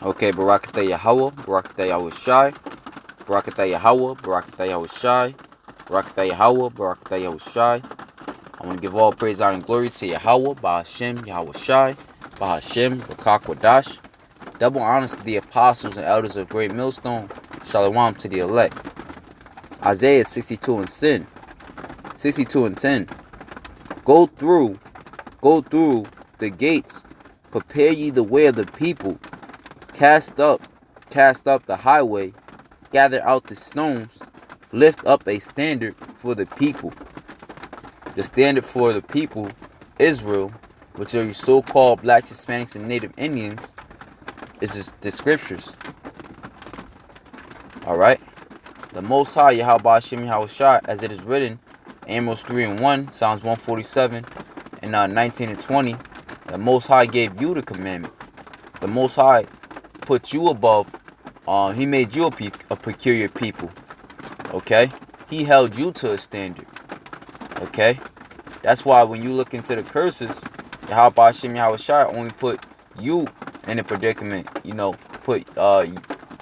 Okay, Barakatah Yahweh, Barakatah Yahweh Shai, Barakatah Yahweh, Barakatah Yahweh Shai, Barakatah Yahweh, Barakatah Yahweh Shai. I want to give all praise, honor, and glory to Yahweh, Bahashem, Yahweh Shai, Bahashem, Rakak Wadash. Double honors to the apostles and elders of Great Millstone. Shalom to the elect. Isaiah 62 and 10. 62 and 10. Go through the gates. Prepare ye the way of the people. Cast up the highway. Gather out the stones. Lift up a standard for the people. The standard for the people, Israel, which are your so-called blacks, Hispanics, and Native Indians, is the scriptures. Alright? The Most High, Yahweh Hashem Yahweh Shai, as it is written, Amos 3 and 1, Psalms 147, and 19 and 20, the Most High gave you the commandments. The Most High put you above, he made you a peculiar people. Okay? He held you to a standard. Okay? That's why when you look into the curses, Yahweh Hashem Yahweh Shai only put you in a predicament. Put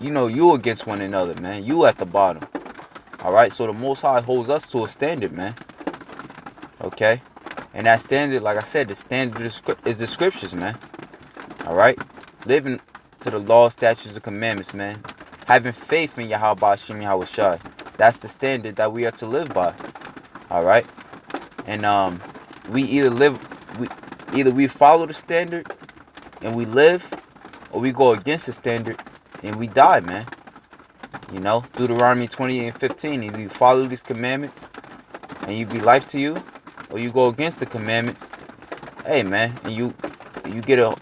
you against one another, man. You at the bottom. Alright, so the Most High holds us to a standard, man. Okay? And that standard, like I said, the standard is the scriptures, man. Alright? Living to the law, statutes, and commandments, man. Having faith in Yahweh Hashem Yahweh Shai. That's the standard that we are to live by. Alright? And we either we follow the standard and we live, or we go against the standard and we die, man. Deuteronomy 28 and 15. Either you follow these commandments and you be life to you, or you go against the commandments. Hey, man, and you get a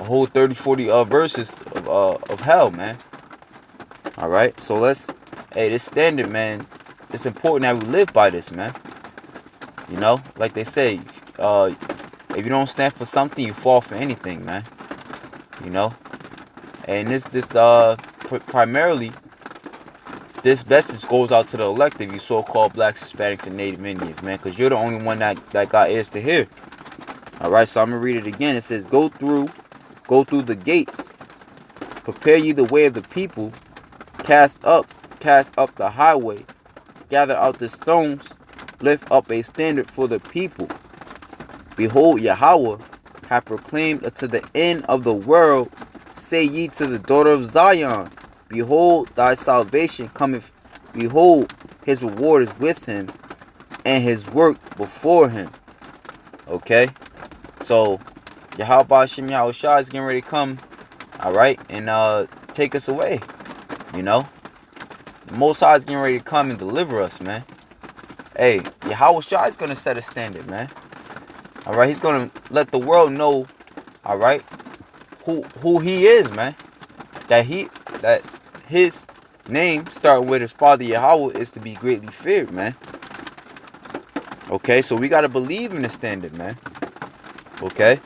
whole 30, 40 verses of hell, man. All right, so this standard, man. It's important that we live by this, man. Like they say, if you don't stand for something, you fall for anything, man. And this primarily, this message goes out to the elect of you so-called blacks, Hispanics, and Native Indians, man, because you're the only one that got ears to hear. All right, so I'm gonna read it again. It says, go through the gates, prepare ye the way of the people, cast up the highway, gather out the stones, lift up a standard for the people. Behold, Yahweh hath proclaimed unto the end of the world. Say ye to the daughter of Zion, behold, thy salvation cometh. Behold, his reward is with him, and his work before him. Okay? So, Yahweh Hashem Yahweh Shai is getting ready to come, alright, and take us away. The Most High is getting ready to come and deliver us, man. Hey, Yahweh Shai is going to set a standard, man. Alright, he's going to let the world know, alright, who he is, man. That his name, starting with his father Yahweh, is to be greatly feared, man. Okay, so we got to believe in the standard, man. Okay?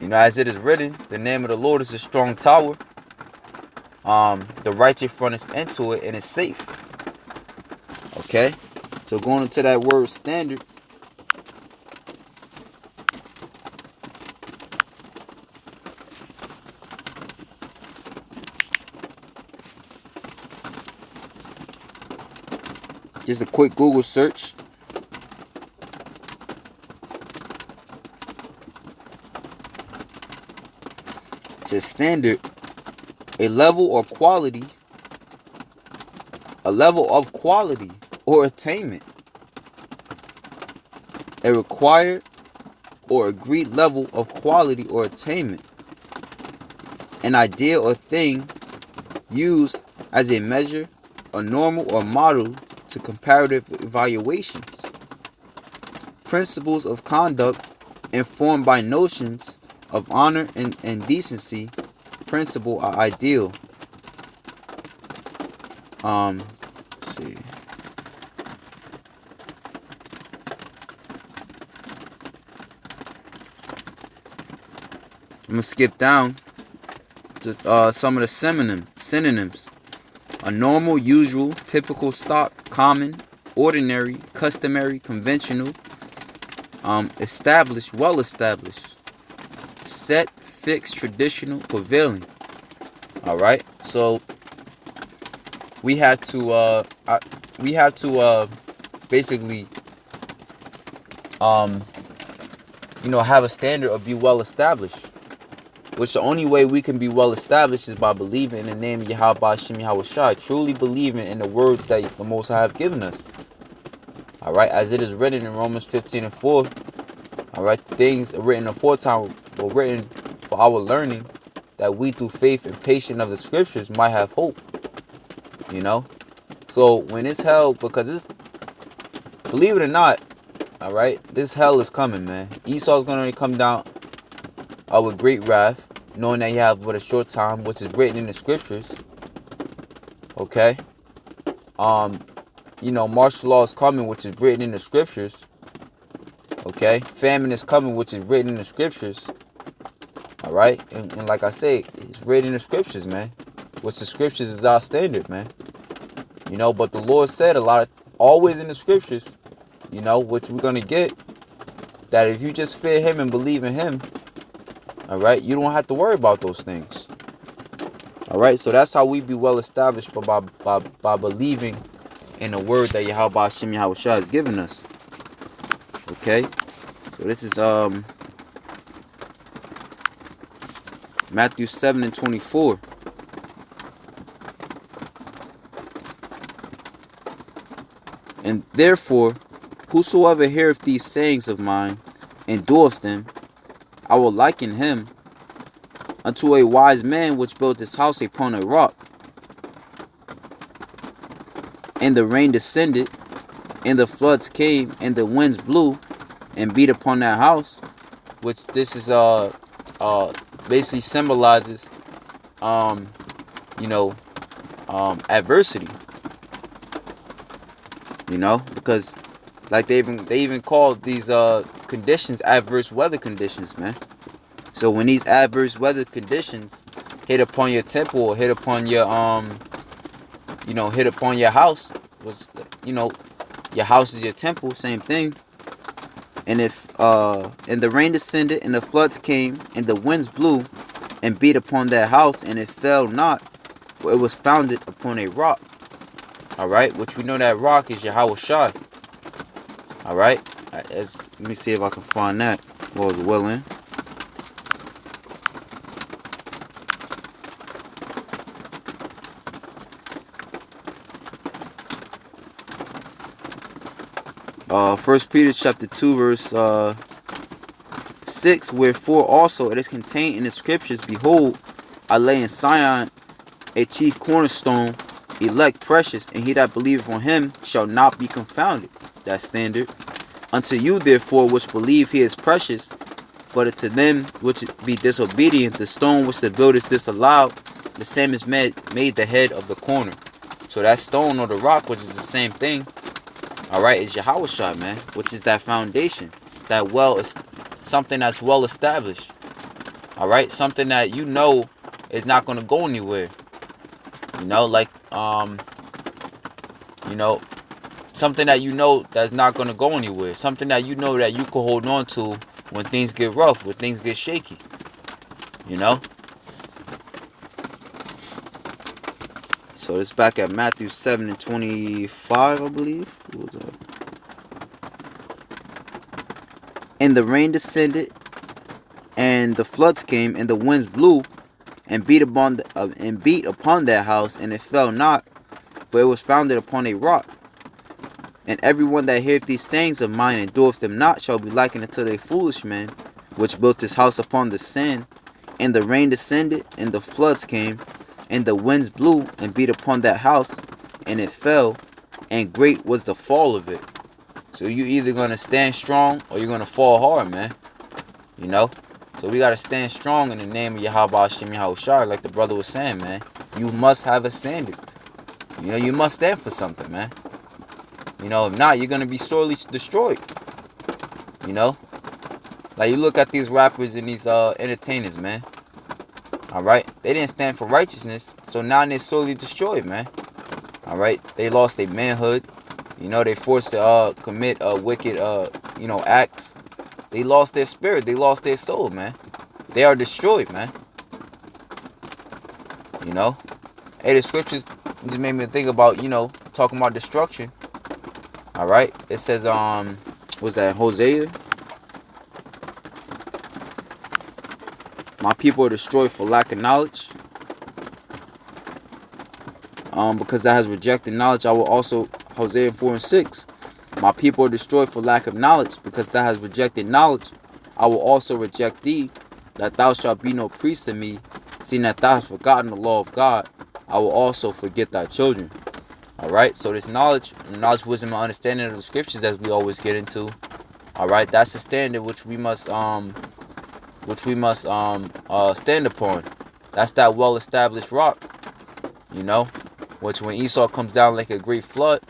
As it is written, the name of the Lord is a strong tower. The righteous runneth into it and is safe. Okay? So going into that word standard, just a quick Google search. Just standard, a level of quality or attainment, a required or agreed level of quality or attainment, an idea or thing used as a measure, a normal or model to comparative evaluations, principles of conduct informed by notions of honor and decency, principle or ideal. Let's see. I'm gonna skip down just some of the synonyms. A normal, usual, typical, stock, common, ordinary, customary, conventional, established, well established, set, fixed, traditional, prevailing. All right. So we have to basically have a standard or be well established. Which the only way we can be well established is by believing in the name of Yahweh Hashem Yahweh Shai, truly believing in the words that the Most High have given us. All right, as it is written in Romans 15:4. All right, things written aforetime were written for our learning, that we through faith and patience of the scriptures might have hope. So when it's hell, because it's, believe it or not, all right, this hell is coming, man. Esau's going to come down with great wrath, knowing that he have but a short time, which is written in the scriptures. Okay. Martial law is coming, which is written in the scriptures. Okay. Famine is coming, which is written in the scriptures. All right. And like I say, it's written in the scriptures, man. Which the scriptures is our standard, man. But the Lord said always in the scriptures, which we're going to get, that if you just fear him and believe in him, all right, you don't have to worry about those things. All right, so that's how we be well established by believing in the word that Yahweh Hashem Yahweh Shai has given us. Okay, so this is Matthew 7:24. And therefore, whosoever heareth these sayings of mine, and doeth them, I will liken him unto a wise man which built his house upon a rock. And the rain descended, and the floods came, and the winds blew, and beat upon that house. Which this is basically symbolizes adversity. Because like they even call these conditions adverse weather conditions, man. So when these adverse weather conditions hit upon your temple or hit upon your hit upon your house, which your house is your temple, same thing. And if and the rain descended, and the floods came, and the winds blew, and beat upon that house, and it fell not, for it was founded upon a rock. All right, which we know that rock is Yahweh Shai. All right, let me see if I can find that. Lord's willing. First Peter chapter 2 verse 6. Wherefore also it is contained in the scriptures, behold, I lay in Zion a chief cornerstone, elect precious, and he that believeth on him shall not be confounded. That standard. Unto you therefore which believe he is precious, but unto them which be disobedient, the stone which the builders disallowed, the same is made the head of the corner. So that stone or the rock, which is the same thing, all right, is Yahweh Shai, man, which is that foundation, that is something that's well established. All right, something that is not going to go anywhere. Something that that's not going to go anywhere. Something that that you can hold on to when things get rough, when things get shaky. So it's back at Matthew 7:25, I believe. And the rain descended, and the floods came, and the winds blew, and beat upon that house, and it fell not, for it was founded upon a rock. And everyone that heareth these sayings of mine and doeth them not shall be likened unto a foolish man, which built his house upon the sand. And the rain descended, and the floods came, and the winds blew, and beat upon that house, and it fell, and great was the fall of it. So you either going to stand strong, or you're going to fall hard, man. So we got to stand strong in the name of Yahweh Hashem Yahweh Shai, like the brother was saying, man. You must have a standard. You must stand for something, man. If not, you're going to be sorely destroyed. Like you look at these rappers and these entertainers, man. All right, they didn't stand for righteousness, so now they're sorely destroyed, man. All right, they lost their manhood. They forced to commit wicked acts. They lost their spirit. They lost their soul, man. they are destroyed, man. You know? Hey, the scriptures just made me think about, talking about destruction. Alright? It says, what's that, Hosea? My people are destroyed for lack of knowledge. Because thou hast rejected knowledge, I will also, Hosea 4 and 6. My people are destroyed for lack of knowledge, because thou hast rejected knowledge, I will also reject thee, that thou shalt be no priest to me, seeing that thou hast forgotten the law of God, I will also forget thy children. Alright, so this knowledge, wisdom, and understanding of the scriptures that we always get into, alright, that's the standard which we must stand upon. That's that well-established rock, which when Esau comes down like a great flood,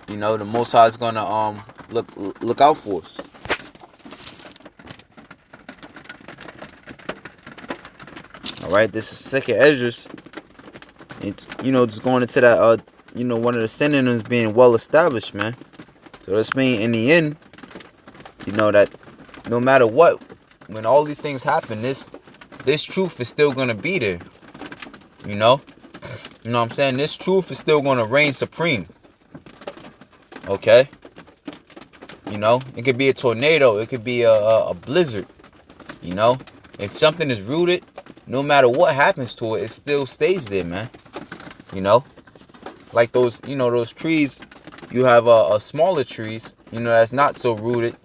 the Most High is gonna look out for us. All right, this is Second Esdras. It's just going into that one of the synonyms being well established, man. So this means in the end, that no matter what, when all these things happen, this truth is still gonna be there. You know what I'm saying? This truth is still gonna reign supreme. Okay? It could be a tornado, it could be a blizzard. If something is rooted, no matter what happens to it, it still stays there, man. Like those trees, you have smaller trees, that's not so rooted.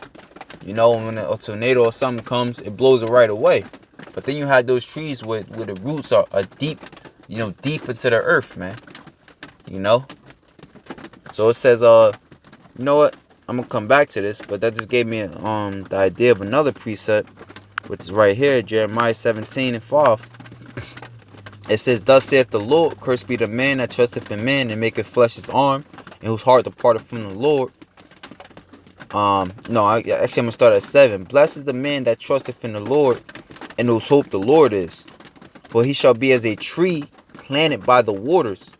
When a tornado or something comes, it blows it right away. But then you have those trees where the roots are deep, deep into the earth, man. So it says, you know what? I'm gonna come back to this, but that just gave me the idea of another precept, which is right here, Jeremiah 17 and 5. It says, thus saith the Lord, cursed be the man that trusteth in man and maketh flesh his arm, and whose heart departeth from the Lord. I'm gonna start at 7. Blessed is the man that trusteth in the Lord, and whose hope the Lord is. For he shall be as a tree planted by the waters,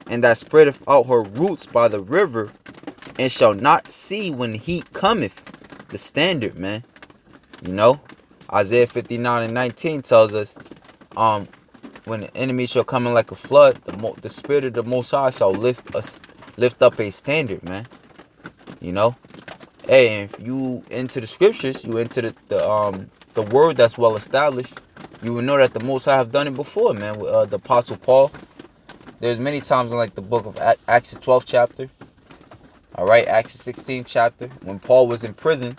and that spreadeth out her roots by the river, and shall not see when heat cometh. The standard, man. Isaiah 59 and 19 tells us, when the enemy shall come in like a flood, the spirit of the Most High shall lift up a standard, man. Hey, if you into the scriptures, you into the word that's well established, you will know that the Most High have done it before, man. With the Apostle Paul, there's many times in like the book of Acts 12th chapter, all right, Acts 16th chapter, when Paul was in prison,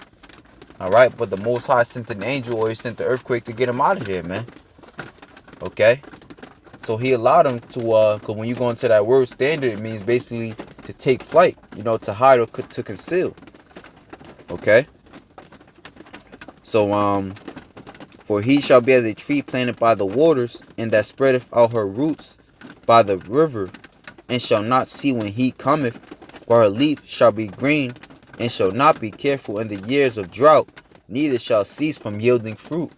all right, but the Most High sent an angel, or he sent the earthquake to get him out of there, man. Okay, so he allowed him to, because when you go into that word standard, it means basically to take flight, to hide or to conceal. Okay, so for he shall be as a tree planted by the waters, and that spreadeth out her roots by the river, and shall not see when heat cometh, for her leaf shall be green, and shall not be careful in the years of drought, neither shall cease from yielding fruit.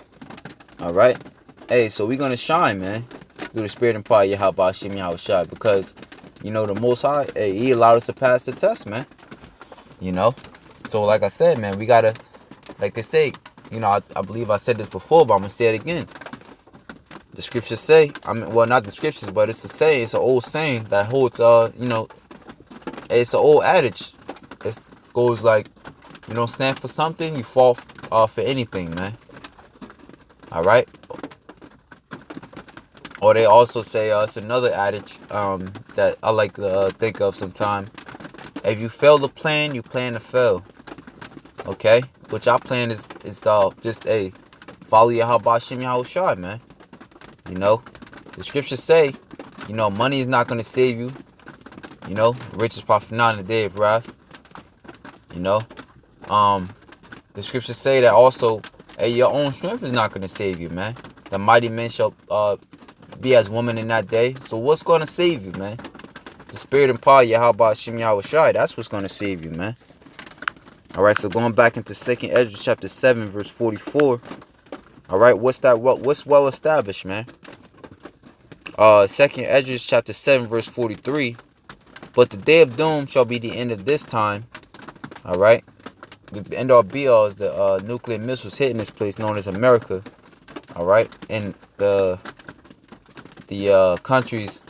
All right. Hey, so we're gonna shine, man, through the spirit and power of Yahweh Hashem Yahushua, because the Most High, hey, he allowed us to pass the test, man. So like I said, man, we gotta, like they say, I believe I said this before, but I'm gonna say it again. The scriptures say, well, not the scriptures, but it's a saying, it's an old saying that holds, it's an old adage. It goes like, stand for something, you fall for anything, man. All right. Or they also say, it's another adage that I like to think of sometimes. If you fail to plan, you plan to fail. Okay? Which our plan is just, follow Yahweh Hashem Yahushua, man. The scriptures say, money is not going to save you. Riches profit not in the day of wrath. The scriptures say that also, your own strength is not going to save you, man. The mighty men shall be as women in that day. So what's going to save you, man? The spirit and power, Yahweh Hashem Yahushua, that's what's going to save you, man. All right, so going back into 2nd Esdras chapter 7, verse 44. All right, what's well established, man? 2nd Esdras chapter 7, verse 43. But the day of doom shall be the end of this time. All right. the end all be all is the nuclear missiles hitting this place known as America. All right, and the countries,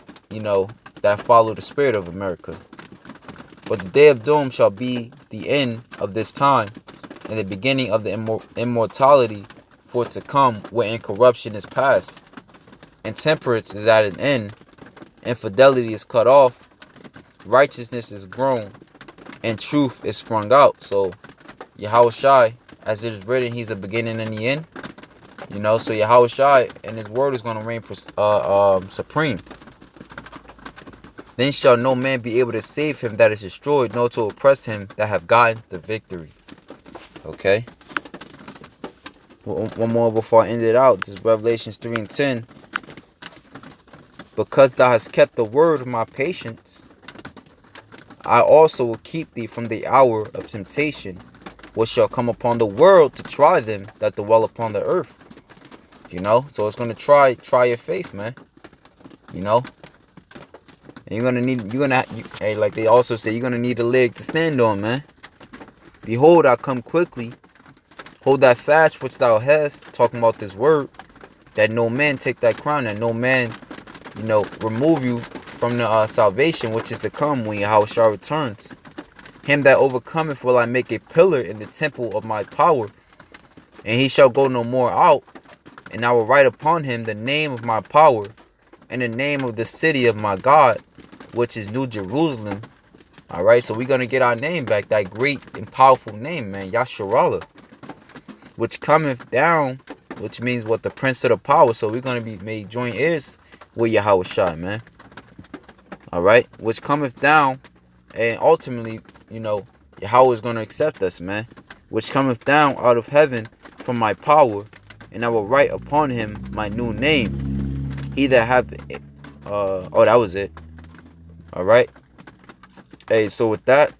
that follow the spirit of America. But the day of doom shall be the end of this time, and the beginning of the immortality for it to come, wherein corruption is past, and temperance is at an end, infidelity is cut off, righteousness is grown, and truth is sprung out. So Yahushua, as it is written, he's the beginning and the end. So Yahushua and his word is going to reign supreme. Then shall no man be able to save him that is destroyed, nor to oppress him that have gotten the victory. Okay. One more before I end it out. This is Revelations 3:10. Because thou hast kept the word of my patience, I also will keep thee from the hour of temptation, which shall come upon the world to try them that dwell upon the earth. So it's gonna try your faith, man. And you're gonna hey, like they also say, you're gonna need a leg to stand on, man. Behold, I come quickly. Hold that fast which thou hast, talking about this word, that no man take that crown, that no man, remove you from the salvation which is to come when Yahushua returns. Him that overcometh will I make a pillar in the temple of my power, and he shall go no more out. And I will write upon him the name of my power, and the name of the city of my God, which is New Jerusalem. All right, so we're going to get our name back, that great and powerful name, man, Yasharallah, which cometh down, which means what, the prince of the power. So we're going to be made joint heirs with Yahushua, man. All right, which cometh down, and ultimately, Yahweh is going to accept us, man. Which cometh down out of heaven from my power, and I will write upon him my new name. He that hath that was it. All right. Hey, so with that,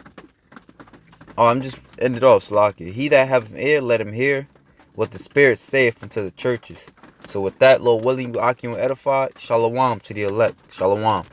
I'm just ended off, Slaki. He that hath an ear, let him hear what the Spirit saith unto the churches. So with that, Lord willing, you Akim will edify. Shalom to the elect. Shalom.